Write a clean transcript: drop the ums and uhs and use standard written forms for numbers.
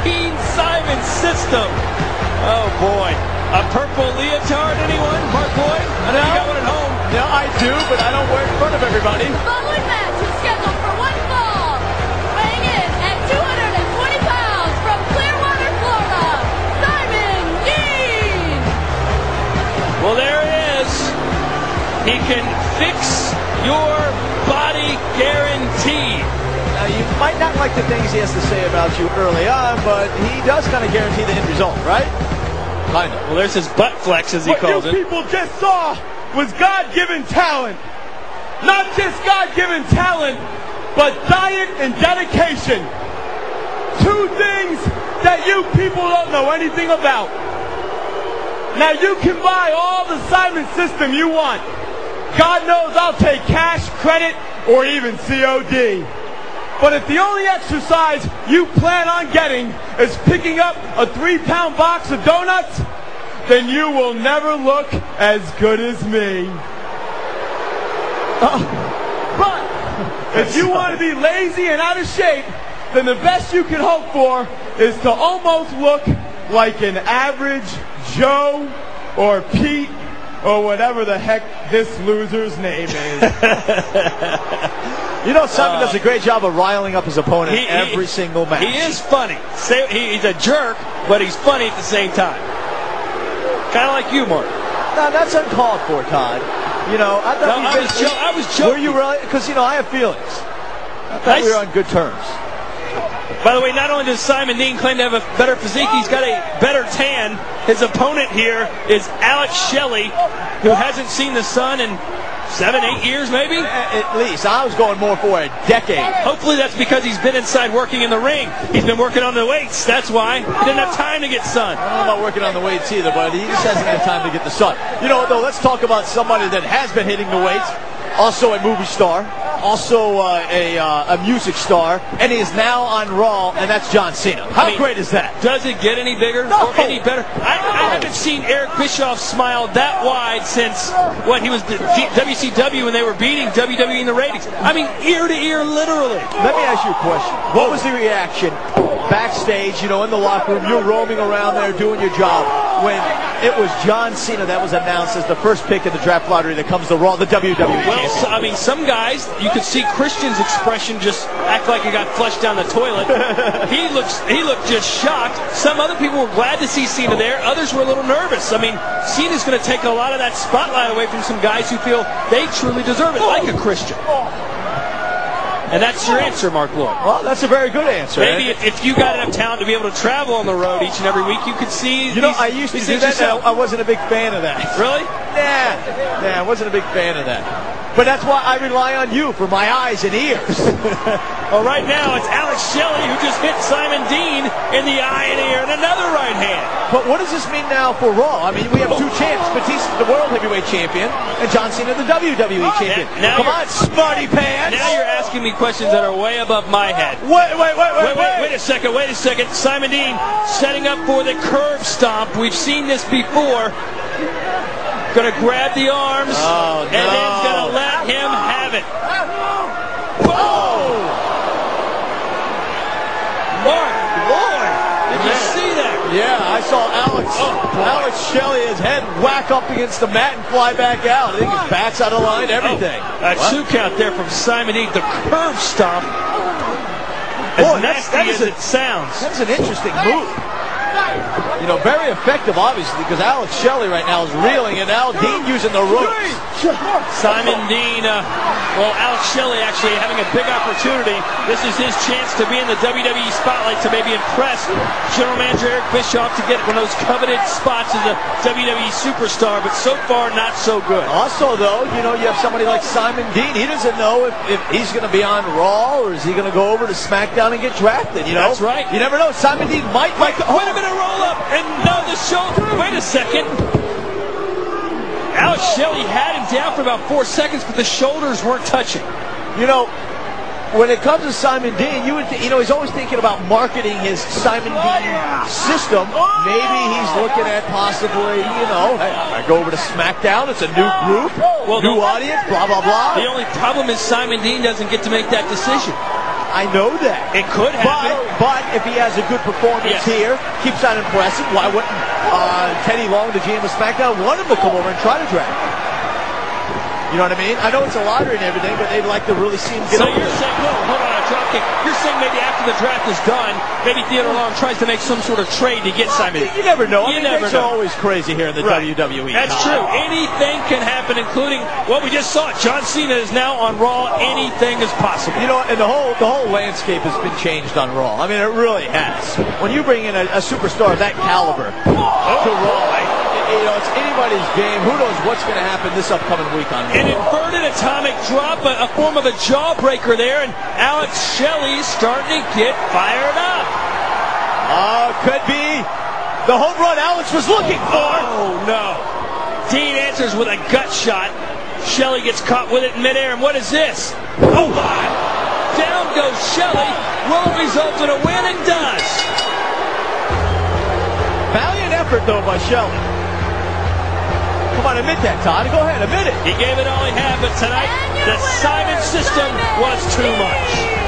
Dean Simon system. Oh boy. A purple leotard, anyone? Mark Lloyd? I know you got one at home. Yeah, I do, but I don't wear it in front of everybody. The following match is scheduled for one fall. Weighing in at 220 pounds from Clearwater, Florida, Simon Dean. Well, there it is. He can fix your body guaranteed. Now, you might not like the things he has to say about you early on, but he does kind of guarantee the end result, right? Kind of. Well, there's his butt flex, as he calls it. What you people just saw was God-given talent. Not just God-given talent, but diet and dedication. Two things that you people don't know anything about. Now, you can buy all the Simon system you want. God knows I'll take cash, credit, or even COD. But if the only exercise you plan on getting is picking up a 3-pound box of donuts, then you will never look as good as me. But if you want to be lazy and out of shape, then the best you can hope for is to almost look like an average Joe or Pete or whatever the heck this loser's name is. You know, Simon does a great job of riling up his opponent every single match. He is funny. He's a jerk, but he's funny at the same time. Kind of like you, Mark. No, that's uncalled for, Todd. You know, I thought I was joking. Were you really? Because, you know, I have feelings. I thought we were on good terms. By the way, not only does Simon Dean claim to have a better physique, he's got a better tan. His opponent here is Alex Shelley, who hasn't seen the sun in 7-8 years, maybe? At least. I was going more for a decade. Hopefully that's because he's been inside working in the ring. He's been working on the weights. That's why. He didn't have time to get sun. I don't know about working on the weights either, but he just hasn't had time to get the sun. You know, though, let's talk about somebody that has been hitting the weights. Also a movie star. Also a music star. And he is now on Raw, and that's John Cena. How great is that? Does it get any bigger or any better? I haven't seen Eric Bischoff smile that wide since, he was WCW when they were beating WWE in the ratings. I mean, ear to ear, literally. Let me ask you a question. What was the reaction backstage, you know, in the locker room? You're roaming around there doing your job when it was John Cena that was announced as the first pick in the draft lottery that comes to Raw, the WWE. Well, I mean, some guys, you could see Christian's expression just act like he got flushed down the toilet. He looked just shocked. Some other people were glad to see Cena there. Others were a little nervous. I mean, Cena's going to take a lot of that spotlight away from some guys who feel they truly deserve it, like a Christian. And that's your answer, Mark Lloyd. Well, that's a very good answer. Maybe if you got enough talent to be able to travel on the road each and every week, you could see. You know, I used to do that. I wasn't a big fan of that. Really? Nah, I wasn't a big fan of that. But that's why I rely on you for my eyes and ears. Well, right now it's Alex Shelley who just hit Simon Dean in the eye and ear and another right hand. But what does this mean now for Raw? I mean, we have two champs. Batista, the World Heavyweight Champion, and John Cena, the WWE Champion. Come on, smarty pants. Now you're asking me questions that are way above my head. Wait a second. Simon Dean setting up for the curb stomp. We've seen this before. Going to grab the arms, and then going to let him have it. Oh! Mark Lloyd, did you see that? Yeah, I saw Alex Shelley, his head whack up against the mat and fly back out. I think his bat's out of line, everything. A 2 count there from Simon Dean, the curb stomp. As nasty as it sounds. That's an interesting move. You know, very effective, obviously, because Alex Shelley right now is reeling, and now Dean using the ropes. Simon Dean, Alex Shelley actually having a big opportunity. This is his chance to be in the WWE spotlight to maybe impress General Manager Eric Bischoff to get one of those coveted spots as a WWE superstar, but so far not so good. Also, though, you know, you have somebody like Simon Dean. He doesn't know if he's going to be on Raw or is he going to go over to SmackDown and get drafted, you know? That's right. You never know. Simon Dean might like to... Wait a minute, roll up, and no, the shoulder. Wait a second. Alex Shelley had him down for about 4 seconds, but the shoulders weren't touching. You know, when it comes to Simon Dean, you would he's always thinking about marketing his Simon Dean system. Maybe he's looking at possibly, you know, hey, I go over to SmackDown, it's a new group, new audience, blah, blah, blah. The only problem is Simon Dean doesn't get to make that decision. I know that. It could happen. But if he has a good performance here, keeps on impressive, why wouldn't Teddy Long, the GM of SmackDown, want him to come over and try to drag him? You know what I mean? I know it's a lottery and everything, but they'd like to really see him get over. So you're saying, whoa, hold on, a dropkick. You're saying maybe after the draft is done, maybe Theodore Long tries to make some sort of trade to get Simon. You never know. You never know. Things are always crazy here in the WWE. That's true. Anything can happen, including what we just saw. John Cena is now on Raw. Anything is possible. You know, and the whole landscape has been changed on Raw. I mean, it really has. When you bring in a superstar of that caliber to Raw, you know, it's anybody's game. Who knows what's going to happen this upcoming week on Raw. An inverted atomic drop, a form of a jawbreaker there, and Alex Shelley starting to get fired up. Could be the home run Alex was looking for. Oh, no. Dean answers with a gut shot. Shelley gets caught with it in midair, and what is this? Oh, my. Down goes Shelley. Will it result in a win? It does. Valiant effort, though, by Shelley. Come on, admit that, Todd. Go ahead, admit it. He gave it all he had, but tonight the Simon system was too much.